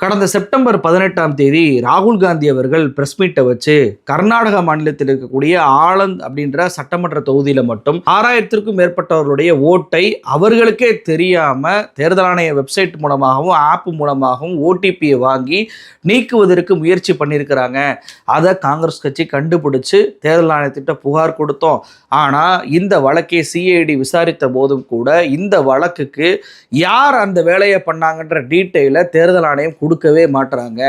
கடந்த செப்டம்பர் 18ஆம் தேதி ராகுல் காந்தி அவர்கள் பிரஸ் மீட்டை வச்சு கர்நாடக மாநிலத்தில் இருக்கக்கூடிய ஆனந்த் அப்படின்ற சட்டமன்ற தொகுதியில் மட்டும் 6000க்கும் மேற்பட்டவர்களுடைய ஓட்டை அவர்களுக்கே தெரியாம தேர்தல் ஆணைய வெப்சைட் மூலமாகவும் ஆப் மூலமாகவும் ஓடிபியை வாங்கி நீக்குவதற்கு முயற்சி பண்ணியிருக்கிறாங்க. அதை காங்கிரஸ் கட்சி கண்டுபிடிச்சு தேர்தல் ஆணையத்திட்ட புகார் கொடுத்தோம். ஆனால் இந்த வழக்கை சிஐடி விசாரித்த போதும் கூட இந்த வழக்குக்கு யார் அந்த வேலையை பண்ணாங்கன்ற டீட்டெயிலை தேர்தல் ஆணையம் கொடுக்கவே மாட்டுறாங்க.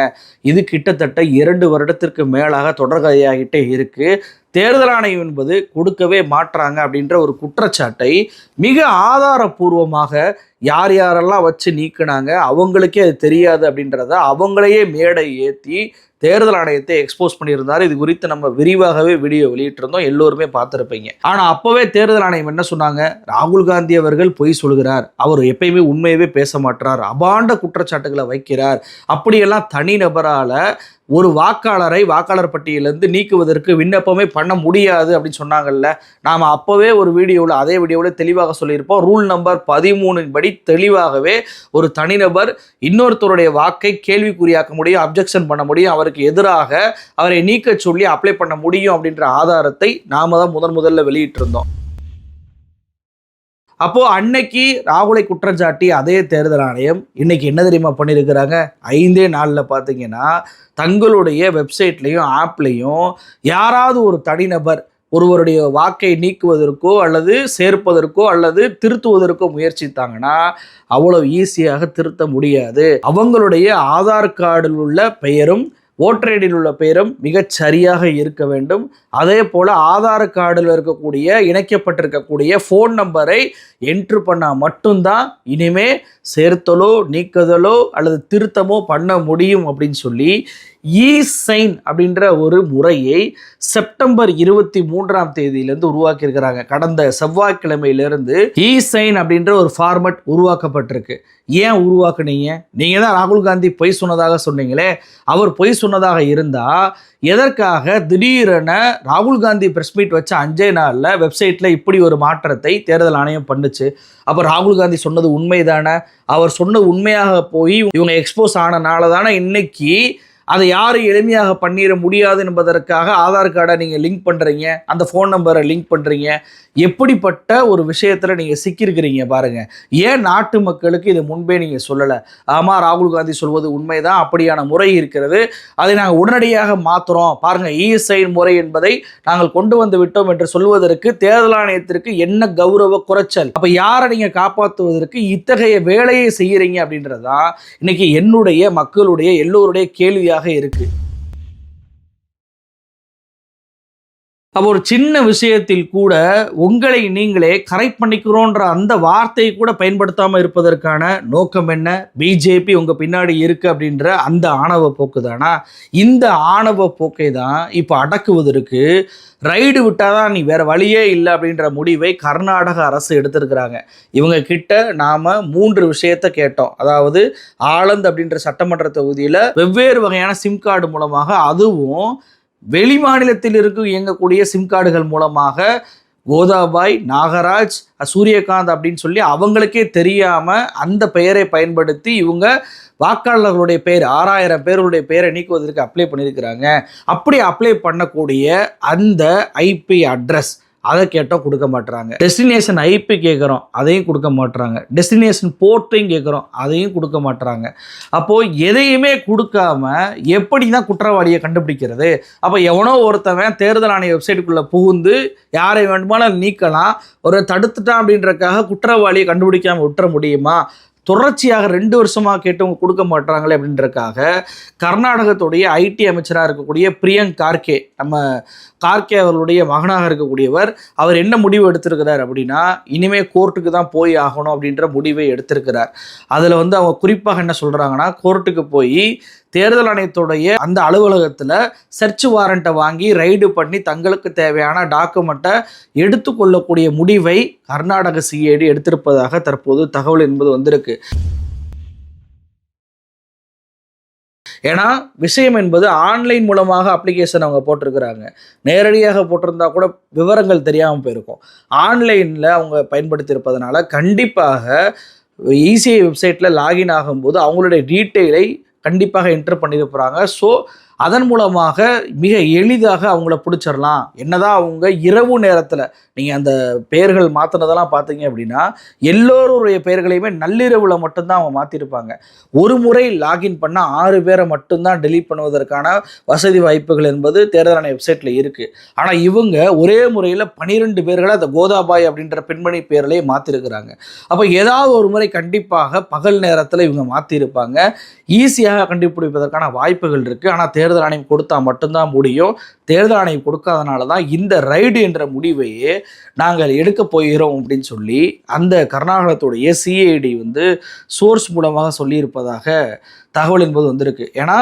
இது கிட்டத்தட்ட 2 வருடத்திற்கு மேலாக தொடர்கதையாகிட்டே இருக்கு. தேர்தல் ஆணையம் என்பது கொடுக்கவே மாட்டுறாங்க அப்படின்ற ஒரு குற்றச்சாட்டை மிக ஆதாரபூர்வமாக யார் யாரெல்லாம் வச்சு நீக்கினாங்க அவங்களுக்கே அது தெரியாது அப்படின்றத அவங்களையே மேடை ஏற்றி தேர்தல் ஆணையத்தை எக்ஸ்போஸ் பண்ணியிருந்தார். இது குறித்து நம்ம விரிவாகவே வீடியோ வெளியிட்டிருந்தோம், எல்லோருமே பார்த்துருப்பீங்க. ஆனால் அப்போவே தேர்தல் ஆணையம் என்ன சொன்னாங்க? ராகுல் காந்தி அவர்கள் பொய் சொல்கிறார், அவர் எப்பயுமே உண்மையவே பேச மாட்டார், அபாண்ட குற்றச்சாட்டுகளை வைக்கிறார், அப்படியெல்லாம் தனிநபரால் ஒரு வாக்காளரை வாக்காளர் பட்டியலிருந்து நீக்குவதற்கு விண்ணப்பமே பண்ண முடியாது அப்படின்னு சொன்னாங்கல்ல. நாம் அப்போவே ஒரு வீடியோவில் அதே வீடியோவில் தெளிவாக சொல்லியிருப்போம். ரூல் நம்பர் 13 படி தெளிவாகவே ஒரு தனிநபர் இன்னொருத்தருடைய வாக்கை கேள்விக்குறியாக்க முடியும், அப்ஜெக்ஷன் பண்ண முடியும், அவருக்கு எதிராக அவரை நீக்க சொல்லி அப்ளை பண்ண முடியும் அப்படின்ற ஆதாரத்தை நாம தான் முதல்ல வெளியிட்டிருந்தோம். அப்போ அன்னைக்கு ராகுலை குற்றஞ்சாட்டி அதே தேர்தல் ஆணையம் இன்னைக்கு என்ன தெரியுமா பண்ணியிருக்கிறாங்க? 5 நாளில் பார்த்தீங்கன்னா தங்களுடைய வெப்சைட்லையும் ஆப்லையும் யாராவது ஒரு தனிநபர் ஒருவருடைய வாக்கை நீக்குவதற்கோ அல்லது சேர்ப்பதற்கோ அல்லது திருத்துவதற்கோ முயற்சித்தாங்கன்னா அவ்வளவு ஈஸியாக திருத்த முடியாது. அவங்களுடைய ஆதார் கார்டில் உள்ள பெயரும் ஓட்டர் ஐடியில் உள்ள பெயரும் மிகச் சரியாக இருக்க வேண்டும். அதே போல் ஆதார் கார்டில் இருக்கக்கூடிய இணைக்கப்பட்டிருக்கக்கூடிய ஃபோன் நம்பரை என்ட்ரு பண்ணால் மட்டும்தான் இனிமே சேர்த்தலோ நீக்குதலோ அல்லது திருத்தமோ பண்ண முடியும் அப்படின்னு சொல்லி இ-சைன் அப்படின்ற ஒரு முறையை செப்டம்பர் 23ஆம் தேதியிலேருந்து உருவாக்கியிருக்கிறாங்க. கடந்த செவ்வாய்க்கிழமையிலிருந்து இ-சைன் அப்படின்ற ஒரு ஃபார்மட் உருவாக்கப்பட்டிருக்கு. ஏன் உருவாக்குனீங்க? நீங்கள் தான் ராகுல் காந்தி பொய் சொன்னதாக சொன்னீங்களே, அவர் பொய் சொன்னதாக இருந்தால் எதற்காக திடீரென ராகுல் காந்தி பிரஸ் மீட் வச்ச 5 நாளில் வெப்சைட்டில் இப்படி ஒரு மாற்றத்தை தேர்தல் ஆணையம் பண்ணுச்சு? அப்போ ராகுல் காந்தி சொன்னது உண்மைதானே? அவர் சொன்னது உண்மையாக போய் இவங்க எக்ஸ்போஸ் ஆனனால தானே இன்னைக்கு அதை யாரும் எளிமையாக பண்ணிட முடியாது என்பதற்காக ஆதார் கார்டை நீங்கள் லிங்க் பண்ணுறீங்க, அந்த ஃபோன் நம்பரை லிங்க் பண்ணுறீங்க. எப்படிப்பட்ட ஒரு விஷயத்தில் நீங்கள் சிக்கியிருக்கிறீங்க பாருங்கள். ஏன் நாட்டு மக்களுக்கு இது முன்பே நீங்கள் சொல்லலை? ஆமாம், ராகுல் காந்தி சொல்வது உண்மைதான், அப்படியான முறை இருக்கிறது, அதை நாங்கள் உடனடியாக மாற்றுறோம் பாருங்கள், இ-சைன் முறை என்பதை நாங்கள் கொண்டு வந்து விட்டோம் என்று சொல்வதற்கு தேர்தல் ஆணையத்திற்கு என்ன கௌரவ குறைச்சல்? அப்போ யாரை நீங்கள் காப்பாற்றுவதற்கு இத்தகைய வேலையை செய்கிறீங்க அப்படின்றதான் இன்னைக்கு என்னுடைய மக்களுடைய எல்லோருடைய கேள்வியாக இருக்கு. அப்போ ஒரு சின்ன விஷயத்தில் கூட உங்களை நீங்களே கரெக்ட் பண்ணிக்கிறோன்ற அந்த வார்த்தையை கூட பயன்படுத்தாமல் இருப்பதற்கான நோக்கம் என்ன? பிஜேபி உங்க பின்னாடி இருக்கு அப்படின்ற அந்த ஆணவ போக்கு தானா? இந்த ஆணவ போக்கை தான் இப்போ அடக்குவதற்கு ரைடு விட்டாதான் நீ வேற வழியே இல்லை அப்படின்ற முடிவை கர்நாடக அரசு எடுத்திருக்கிறாங்க. இவங்க கிட்ட நாம 3 விஷயத்தை கேட்டோம். அதாவது ஆனந்த் அப்படின்ற சட்டமன்ற தொகுதியில் வெவ்வேறு வகையான சிம் கார்டு மூலமாக, அதுவும் வெளி மாநிலத்தில் இயங்கக்கூடிய சிம் கார்டுகள் மூலமாக கோதாபாய், நாகராஜ், சூரியகாந்த் அப்படின்னு சொல்லி அவங்களுக்கே தெரியாமல் அந்த பெயரை பயன்படுத்தி இவங்க வாக்காளர்களுடைய பெயர் 6000 பேர்களுடைய பெயரை நீக்குவதற்கு அப்ளை பண்ணியிருக்கிறாங்க. அப்படி அப்ளை பண்ணக்கூடிய அந்த ஐபி அட்ரஸ் அதை கேட்டோம், கொடுக்க மாட்டுறாங்க. டெஸ்டினேஷன் ஐபி கேட்குறோம், அதையும் கொடுக்க மாட்டுறாங்க. டெஸ்டினேஷன் போர்ட்டையும் கேட்குறோம், அதையும் கொடுக்க மாட்டுறாங்க. அப்போது எதையுமே கொடுக்காம எப்படி தான் குற்றவாளியை கண்டுபிடிக்கிறது? அப்போ எவனோ ஒருத்தவன் தேர்தல் ஆணைய வெப்சைட்டுக்குள்ளே புகுந்து யாரை வேண்டுமானாலும் நீக்கலாம், ஒரு தடுத்துட்டான் அப்படின்றக்காக குற்றவாளியை கண்டுபிடிக்காமல் விட்டுற முடியுமா? தொடர்ச்சியாக 2 வருஷமாக கேட்டவங்க கொடுக்க மாட்டாங்களே அப்படின்றக்காக கர்நாடகத்துடைய ஐடி அமைச்சராக இருக்கக்கூடிய பிரியங்க் கார்கே, நம்ம கார்கே அவர்களுடைய மகனாக இருக்கக்கூடியவர், அவர் என்ன முடிவு எடுத்திருக்கிறார் அப்படின்னா இனிமேல் கோர்ட்டுக்கு தான் போய் ஆகணும் அப்படின்ற முடிவை எடுத்திருக்கிறார். அதில் அவங்க குறிப்பாக என்ன சொல்கிறாங்கன்னா, கோர்ட்டுக்கு போய் தேர்தல் ஆணையத்துடைய அந்த அலுவலகத்தில் சர்ச் வாரண்ட்டை வாங்கி ரைடு பண்ணி தங்களுக்கு தேவையான டாக்குமெண்ட்டை எடுத்துக்கொள்ளக்கூடிய முடிவை கர்நாடக சிஐடி எடுத்திருப்பதாக தற்போது தகவல் என்பது வந்திருக்கு. ஏன்னா விஷயம் என்பது ஆன்லைன் மூலமாக அப்ளிகேஷன் அவங்க போட்டிருக்கிறாங்க. நேரடியாக போட்டிருந்தா கூட விவரங்கள் தெரியாமல் போயிருக்கும். ஆன்லைனில் அவங்க பயன்படுத்தியிருப்பதனால கண்டிப்பாக இசிஐ வெப்சைட்டில் லாகின் ஆகும்போது அவங்களுடைய டீட்டெயிலை கண்டிப்பாக என்டர் பண்ணிட போகிறாங்க. ஸோ அதன் மூலமாக மிக எளிதாக அவங்கள பிடிச்சிடலாம். என்னதான் அவங்க இரவு நேரத்தில் நீங்கள் அந்த பெயர்கள் மாற்றினதெல்லாம் பார்த்தீங்க அப்படின்னா எல்லோருடைய பெயர்களையுமே நள்ளிரவில் மட்டும்தான் அவங்க மாற்றிருப்பாங்க. ஒரு முறை லாகின் பண்ணால் 6 பேரை மட்டும்தான் டெலீட் பண்ணுவதற்கான வசதி வாய்ப்புகள் என்பது தேர்தல் ஆணைய வெப்சைட்டில் இருக்குது. ஆனால் இவங்க ஒரே முறையில் 12 பேர்களை அந்த கோதாபாய் அப்படின்ற பெண்மணி பேர்லேயே மாற்றிருக்கிறாங்க. அப்போ ஏதாவது ஒரு முறை கண்டிப்பாக பகல் நேரத்தில் இவங்க மாற்றிருப்பாங்க. ஈஸியாக கண்டுபிடிப்பதற்கான வாய்ப்புகள் இருக்குது. ஆனால் தேர்தல் ஆணையம் கொடுத்தா மட்டும்தான் முடியும். தேர்தல் ஆணையம் கொடுக்காதனால தான் இந்த ரைடு என்ற முடிவையே நாங்கள் எடுக்க போகிறோம் அப்படின்னு சொல்லி அந்த கர்நாடகத்துடைய சிஐடி சோர்ஸ் மூலமாக சொல்லியிருப்பதாக தகவல் என்பது வந்திருக்கு. ஏன்னா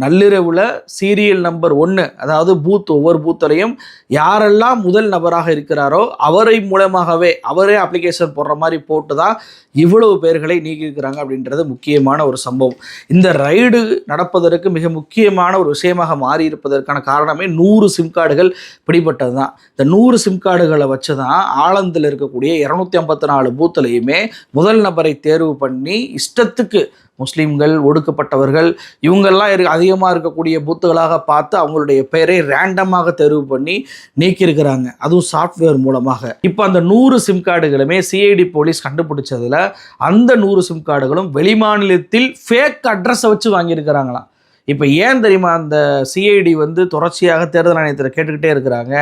நள்ளிரவில் சீரியல் நம்பர் 1, அதாவது ஒவ்வொரு பூத்துலையும் யாரெல்லாம் முதல் நபராக இருக்கிறாரோ அவரை மூலமாகவே அவரே அப்ளிகேஷன் போடுற மாதிரி போட்டு தான் இவ்வளவு பேர்களை நீக்கியிருக்கிறாங்க அப்படின்றது முக்கியமான ஒரு சம்பவம். இந்த ரைடு நடப்பதற்கு மிக முக்கியமான ஒரு விஷயமாக மாறி இருப்பதற்கான காரணமே 100 சிம் கார்டுகள் பிடிபட்டது தான். இந்த 100 சிம் கார்டுகளை வச்சு தான் ஆலந்தில் இருக்கக்கூடிய 254 பூத்துலையுமே முதல் நபரை தேர்வு பண்ணி இஷ்டத்துக்கு முஸ்லீம்கள், ஒடுக்கப்பட்டவர்கள் இவங்கெல்லாம் அதிகமாக இருக்கக்கூடிய பூத்துகளாக பார்த்து அவங்களுடைய பெயரை ரேண்டமாக தேர்வு பண்ணி நீக்கியிருக்கிறாங்க. அதுவும் சாஃப்ட்வேர் மூலமாக. இப்போ அந்த 100 சிம் கார்டுகளுமே சிஐடி போலீஸ் கண்டுபிடிச்சதில் அந்த 100 சிம் கார்டுகளும் வெளிமாநிலத்தில் ஃபேக் அட்ரஸை வச்சு வாங்கியிருக்கிறாங்களாம். இப்போ ஏன் தெரியுமா அந்த சிஐடி தொடர்ச்சியாக தேர்தல் ஆணையத்தில் கேட்டுக்கிட்டே இருக்கிறாங்க,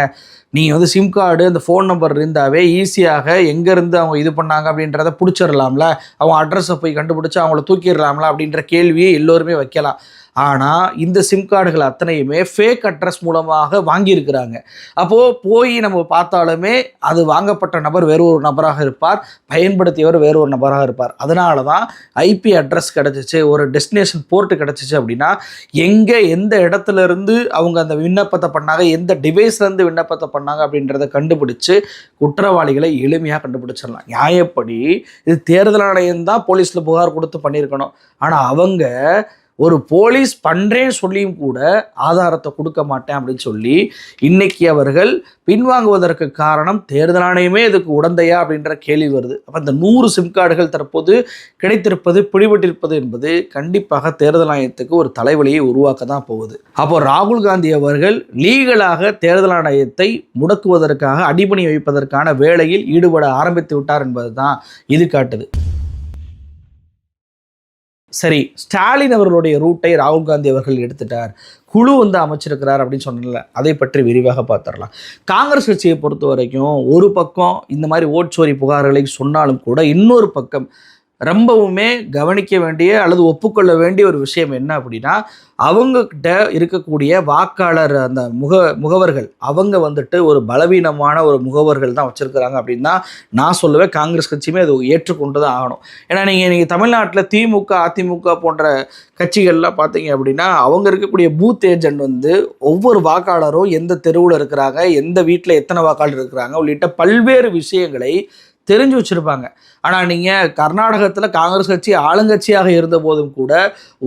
நீங்கள் சிம் கார்டு அந்த ஃபோன் நம்பர் இருந்தாவே ஈஸியாக எங்கேருந்து அவங்க இது பண்ணாங்க அப்படின்றத பிடிச்சிடலாம்ல, அவங்க அட்ரஸை போய் கண்டுபிடிச்சி அவங்கள தூக்கிடலாம்ல அப்படின்ற கேள்வியை எல்லோருமே வைக்கலாம். ஆனால் இந்த சிம் கார்டுகள் அத்தனையுமே ஃபேக் அட்ரஸ் மூலமாக வாங்கியிருக்கிறாங்க. அப்போது போய் நம்ம பார்த்தாலுமே அது வாங்கப்பட்ட நபர் வேறு ஒரு நபராக இருப்பார், பயன்படுத்தியவர் வேறு ஒரு நபராக இருப்பார். அதனால தான் ஐபி அட்ரஸ் கிடச்சிச்சு, ஒரு டெஸ்டினேஷன் போர்ட்டு கிடச்சிச்சு அப்படின்னா எங்கே எந்த இடத்துல இருந்து அவங்க அந்த விண்ணப்பத்தை பண்ணாங்க, எந்த டிவைஸ்லேருந்து விண்ணப்பத்தை பண்ணாங்க அப்படின்றத கண்டுபிடிச்சு குற்றவாளிகளை எளிமையாக கண்டுபிடிச்சிடலாம். நியாயப்படி இது தேர்தல் ஆணையம் தான் போலீஸில் புகார் கொடுத்து பண்ணியிருக்கணும். ஆனால் அவங்க ஒரு போலீஸ் பண்ணுறேன்னு சொல்லியும் கூட ஆதாரத்தை கொடுக்க மாட்டேன் அப்படின்னு சொல்லி இன்னைக்கு அவர்கள் பின்வாங்குவதற்கு காரணம் தேர்தல் ஆணையமே இதுக்கு உடந்தையா அப்படின்ற கேள்வி வருது. அப்போ இந்த 100 சிம் கார்டுகள் தற்போது கிடைத்திருப்பது, பிடிபட்டிருப்பது என்பது கண்டிப்பாக தேர்தல் ஆணையத்துக்கு ஒரு தலைவலியை உருவாக்க தான் போகுது. அப்போ ராகுல் காந்தி அவர்கள் லீகலாக தேர்தல் ஆணையத்தை முடக்குவதற்காக அடிபணி வைப்பதற்கான வேலையில் ஈடுபட ஆரம்பித்து விட்டார் என்பது தான் இது காட்டுது. சரி, ஸ்டாலின் அவர்களுடைய ரூட்டை ராகுல் காந்தி அவர்கள் எடுத்துட்டார், குழு அமைச்சிருக்கிறார் அப்படின்னு சொன்னல, அதை பற்றி விரிவாக பார்த்துடலாம். காங்கிரஸ் கட்சியை பொறுத்த வரைக்கும் ஒரு பக்கம் இந்த மாதிரி ஓட்சோரி புகார்களை சொன்னாலும் கூட இன்னொரு பக்கம் ரொம்பவுமே கவனிக்க வேண்டிய அல்லது ஒப்புக்கொள்ள வேண்டிய ஒரு விஷயம் என்ன அப்படின்னா, அவங்கக்கிட்ட இருக்கக்கூடிய வாக்காளர் அந்த முகவர்கள் அவங்க ஒரு பலவீனமான ஒரு முகவர்கள் தான் வச்சுருக்கிறாங்க அப்படின்னு தான் நான் சொல்லுவேன். காங்கிரஸ் கட்சியுமே அது ஏற்றுக்கொண்டு தான் ஆகணும். ஏன்னா நீங்கள் தமிழ்நாட்டில் திமுக, அதிமுக போன்ற கட்சிகள்லாம் பார்த்தீங்க அப்படின்னா அவங்க இருக்கக்கூடிய பூத் ஏஜென்ட் ஒவ்வொரு வாக்காளரும் எந்த தெருவில் இருக்கிறாங்க, எந்த வீட்டில் எத்தனை வாக்காளர் இருக்கிறாங்க உள்ளிட்ட பல்வேறு விஷயங்களை தெரிஞ்சு வச்சுருப்பாங்க. ஆனால் நீங்கள் கர்நாடகத்தில் காங்கிரஸ் கட்சி ஆளுங்கட்சியாக இருந்த போதும் கூட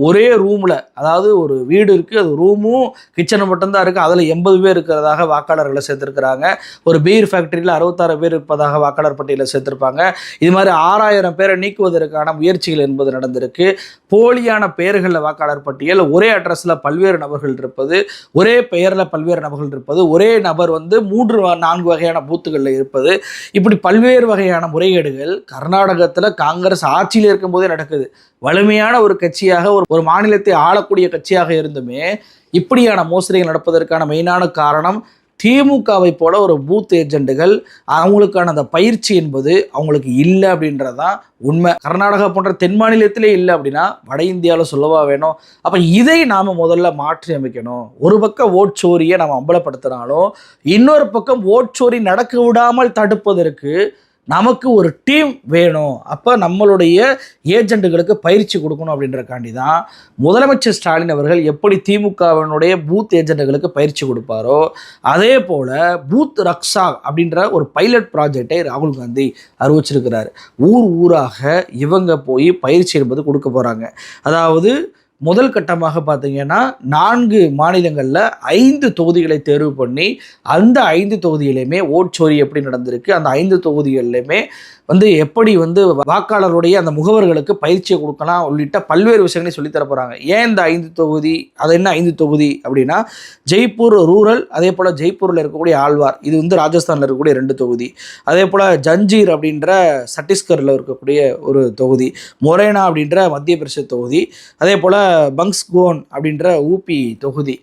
ஒரே ரூமில், அதாவது ஒரு வீடு இருக்குது, அது ரூமும் கிச்சனும் மட்டும்தான் இருக்குது, அதில் 80 பேர் இருக்கிறதாக வாக்காளர்களை சேர்த்துருக்கிறாங்க. ஒரு பீர் ஃபேக்ட்ரியில் 66 பேர் இருப்பதாக வாக்காளர் பட்டியலில் சேர்த்துருப்பாங்க. இது மாதிரி 6000 பேரை நீக்குவதற்கான முயற்சிகள் என்பது நடந்திருக்கு. போலியான பெயர்களில் வாக்காளர் பட்டியல், ஒரே அட்ரஸில் பல்வேறு நபர்கள் இருப்பது, ஒரே பெயரில் பல்வேறு நபர்கள் இருப்பது, ஒரே நபர் 3-4 வகையான பூத்துகளில் இருப்பது, இப்படி பல்வேறு வகையான முறைகேடுகள் கர்நாடகத்தில் காங்கிரஸ் ஆட்சியில் இருக்கும்போதே நடக்குது. வலிமையான ஒரு கட்சியாக, ஒரு மாநிலத்தை ஆளக்கூடிய கட்சியாக இருந்துமே இப்படியான மோசடிகள் நடப்பதற்கான மெயினான காரணம் திமுகவை போல ஒரு பூத் ஏஜென்ட்டுகள், அவங்களுக்கான அந்த பயிற்சி என்பது அவங்களுக்கு இல்லை அப்படின்றது தான் உண்மை. கர்நாடகா போன்ற தென் மாநிலத்திலே இல்லை அப்படின்னா வட இந்தியாவில் சொல்லவா வேணும்? அப்போ இதை நாம் முதல்ல மாற்றி அமைக்கணும். ஒரு பக்கம் ஓட்சோரியை நாம் அம்பலப்படுத்தினாலும் இன்னொரு பக்கம் ஓட்சோரி நடக்க விடாமல் தடுப்பதற்கு நமக்கு ஒரு டீம் வேணும். அப்போ நம்மளுடைய ஏஜென்ட்டுகளுக்கு பயிற்சி கொடுக்கணும் அப்படின்றக்காண்டி தான் முதலமைச்சர் ஸ்டாலின் அவர்கள் எப்படி திமுகவினுடைய பூத் ஏஜென்ட்டுகளுக்கு பயிற்சி கொடுப்பாரோ அதே போல் பூத் ரக்ஷா அப்படின்ற ஒரு பைலட் ப்ராஜெக்டை ராகுல் காந்தி அறிவிச்சிருக்கிறார். ஊராக இவங்க போய் பயிற்சி என்பது கொடுக்க போகிறாங்க. அதாவது முதல் கட்டமாக பார்த்தீங்கன்னா 4 மாநிலங்களில் 5 தொகுதிகளை தேர்வு பண்ணி அந்த 5 தொகுதியிலையுமே ஓட்சோரி எப்படி நடந்திருக்கு, அந்த 5 தொகுதிகளிலுமே எப்படி வாக்காளருடைய அந்த முகவர்களுக்கு பயிற்சியை கொடுக்கலாம் உள்ளிட்ட பல்வேறு விஷயங்களை சொல்லித்தர போகிறாங்க. ஏன் இந்த 5 தொகுதி, அது என்ன 5 தொகுதி அப்படின்னா, ஜெய்ப்பூர் ரூரல், அதே போல் ஜெய்ப்பூரில் இருக்கக்கூடிய ஆழ்வார், இது ராஜஸ்தானில் இருக்கக்கூடிய 2 தொகுதி, அதே போல் ஜஞ்சீர் அப்படின்ற சத்தீஸ்கரில் இருக்கக்கூடிய ஒரு தொகுதி, மொரேனா அப்படின்ற மத்திய பிரதேச தொகுதி, அதே போல் பங்ஸ்கோன் அப்படின்ற ஊபி தொகுதி.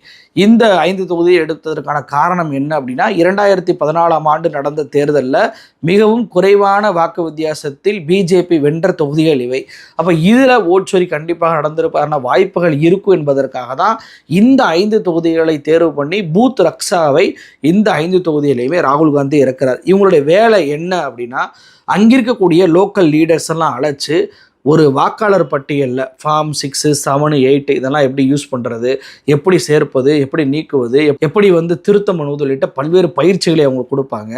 இந்த 5 தொகுதியை எடுத்ததற்கான காரணம் என்ன அப்படின்னா, 2014ஆம் ஆண்டு நடந்த தேர்தலில் மிகவும் குறைவான வாக்கு வித்தியாசத்தில் பிஜேபி வென்ற தொகுதிகள் இவை. அப்போ இதில் ஓட்சோரி கண்டிப்பாக நடந்திருப்பான வாய்ப்புகள் இருக்கும் என்பதற்காக தான் இந்த 5 தொகுதிகளை தேர்வு பண்ணி பூத் ரக்ஷாவை இந்த 5 தொகுதியிலையுமே ராகுல் காந்தி இறக்கிறார். இவங்களுடைய வேலை என்ன அப்படின்னா, அங்கிருக்கக்கூடிய லோக்கல் லீடர்ஸ் எல்லாம் அழைச்சு ஒரு வாக்காளர் பட்டியலில் ஃபார்ம் 6, 7, 8 இதெல்லாம் எப்படி யூஸ் பண்ணுறது, எப்படி சேர்ப்பது, எப்படி நீக்குவது, எப்படி திருத்தம் பண்ணுவது உள்ளிட்ட பல்வேறு பயிற்சிகளை அவங்க கொடுப்பாங்க.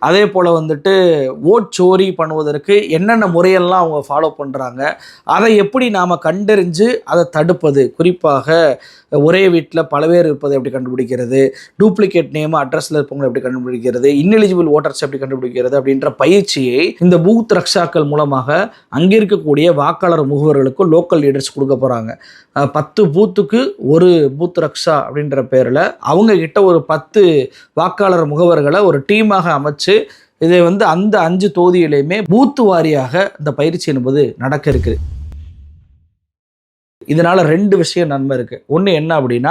அதே போல் ஓட் சோரி பண்ணுவதற்கு என்னென்ன முறையெல்லாம் அவங்க ஃபாலோ பண்ணுறாங்க, அதை எப்படி நாம் கண்டறிஞ்சு அதை தடுப்பது, குறிப்பாக ஒரே வீட்டில் பல பேர் இருப்பதை எப்படி கண்டுபிடிக்கிறது, டூப்ளிகேட் நேம் அட்ரஸில் இருப்பவங்களை எப்படி கண்டுபிடிக்கிறது, இன்எலிஜிபிள் ஓட்டர்ஸ் எப்படி கண்டுபிடிக்கிறது அப்படின்ற பயிற்சியை இந்த பூத் ரக்ஷாக்கள் மூலமாக அங்கே இருக்கக்கூடிய வாக்காளர் முகவர்களுக்கு லோக்கல் லீடர்ஸ் கொடுக்க போகிறாங்க. 10 பூத்துக்கு ஒரு பூத் ரக்ஷா அப்படின்ற பேரில் அவங்க கிட்ட ஒரு 10 வாக்காளர் முகவர்களை ஒரு டீமாக அமைச்சு இதை அந்த 5 தொகுதியிலையுமே பூத்து வாரியாக இந்த பயிற்சி என்பது நடக்க இருக்குது. இதனால் 2 விஷயம் நன்மை இருக்குது. ஒன்று என்ன அப்படின்னா,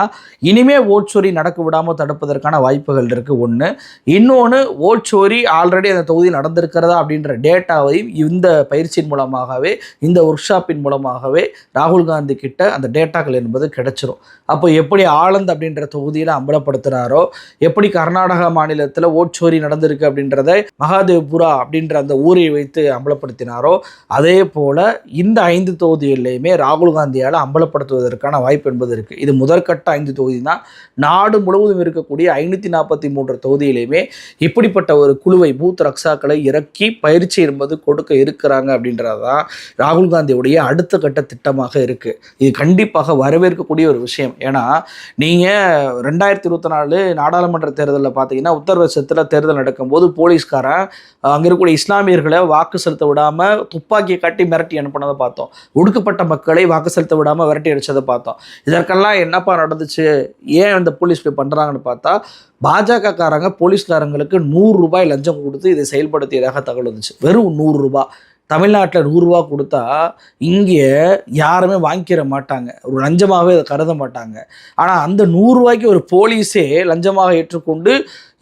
இனிமே ஓட்சோரி நடக்க விடாமல் தடுப்பதற்கான வாய்ப்புகள் இருக்குது ஒன்று. இன்னொன்று, ஓட்சோரி ஆல்ரெடி அந்த தொகுதி நடந்திருக்கிறதா அப்படின்ற டேட்டாவையும் இந்த பயிற்சியின் மூலமாகவே, இந்த ஒர்க் ஷாப்பின் மூலமாகவே ராகுல் காந்தி கிட்ட அந்த டேட்டாக்கள் என்பது கிடைச்சிரும். அப்போ எப்படி ஆனந்த் அப்படின்ற தொகுதியில் அம்பலப்படுத்தினாரோ, எப்படி கர்நாடகா மாநிலத்தில் ஓட்சோரி நடந்திருக்கு அப்படின்றத மகாதேவ்புரா அப்படின்ற அந்த ஊரை வைத்து அம்பலப்படுத்தினாரோ, அதே போல் இந்த 5 தொகுதிகளிலையுமே ராகுல் காந்தியால் அம்பலப்படுத்துவதற்கான வாய்ப்பு என்பது இருக்குது. இது முதற்கட்ட 5 தொகுதி தான். நாடு முழுவதும் இருக்கக்கூடிய 543 தொகுதியிலையுமே இப்படிப்பட்ட ஒரு குழுவை, பூத் ரக்ஷாக்களை இறக்கி பயிற்சி என்பது கொடுக்க இருக்கிறாங்க அப்படின்றதான் ராகுல் காந்தியுடைய அடுத்த கட்ட திட்டமாக இருக்குது. இது கண்டிப்பாக வரவேற்கக்கூடிய ஒரு விஷயம். ஏன்னா நீங்கள் 2024 நாடாளுமன்ற தேர்தலில் பார்த்தீங்கன்னா, உத்தரப்பிரதேசத்தில் தேர்தல் நடக்கும்போது போலீஸ்காரன் அங்கே இருக்கக்கூடிய இஸ்லாமியர்களை வாக்கு செலுத்த விடாமல் துப்பாக்கியை காட்டி மிரட்டி அனுப்பினதை பார்த்தோம். ஒடுக்கப்பட்ட மக்களை வாக்கு செலுத்த விடாமல் விரட்டி அடிச்சதை பார்த்தோம். இதற்கெல்லாம் என்னப்பா நடந்துச்சு, ஏன் அந்த போலீஸ் போய் பண்ணுறாங்கன்னு பார்த்தா, பாஜக காரங்க போலீஸ்காரங்களுக்கு 100 ரூபாய் லஞ்சம் கொடுத்து இதை செயல்படுத்தியதாக தகவல் வந்துச்சு. வெறும் 100 ரூபாய். தமிழ்நாட்டில் 100 ரூபா கொடுத்தா இங்கே யாருமே வாங்கிக்கிற மாட்டாங்க, ஒரு லஞ்சமாகவே அதை கருத மாட்டாங்க. ஆனால் அந்த 100 ரூபாய்க்கு ஒரு போலீஸே லஞ்சமாக ஏற்றுக்கொண்டு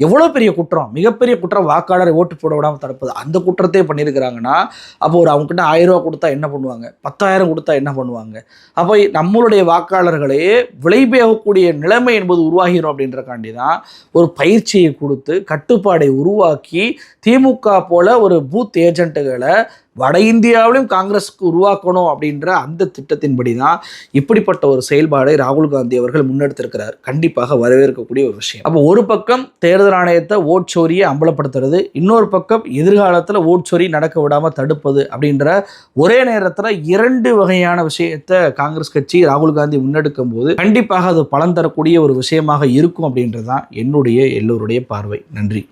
எவ்வளோ பெரிய குற்றம், மிகப்பெரிய குற்றம், வாக்காளரை ஓட்டு போட விடாமல் தடுப்பது, அந்த குற்றத்தை பண்ணியிருக்கிறாங்கன்னா, அப்போ அவங்ககிட்ட 1000 ரூபா கொடுத்தா என்ன பண்ணுவாங்க, 10,000 கொடுத்தா என்ன பண்ணுவாங்க? அப்போ நம்மளுடைய வாக்காளர்களையே விலைபேகக்கூடிய நிலைமை என்பது உருவாகிறோம் அப்படின்றக்காண்டி தான் ஒரு பயிற்சியை கொடுத்து கட்டுப்பாடை உருவாக்கி திமுக போல ஒரு பூத் ஏஜென்ட்டுகளை வட இந்தியாவிலும் காங்கிரஸுக்கு உருவாக்கணும் அப்படின்ற அந்த திட்டத்தின்படி தான் இப்படிப்பட்ட ஒரு செயல்பாடை ராகுல் காந்தி அவர்கள் முன்னெடுத்திருக்கிறார். கண்டிப்பாக வரவேற்கக்கூடிய ஒரு விஷயம். அப்போ ஒரு பக்கம் தேர்தல் ஆணையத்தை ஓட்சோரியை அம்பலப்படுத்துறது, இன்னொரு பக்கம் எதிர்காலத்தில் ஓட்சோரி நடக்க விடாமல் தடுப்பது அப்படின்ற ஒரே நேரத்தில் 2 வகையான விஷயத்தை காங்கிரஸ் கட்சி ராகுல் காந்தி முன்னெடுக்கும் போது கண்டிப்பாக அது பலன் தரக்கூடிய ஒரு விஷயமாக இருக்கும் அப்படின்றது தான் என்னுடைய எல்லோருடைய பார்வை. நன்றி.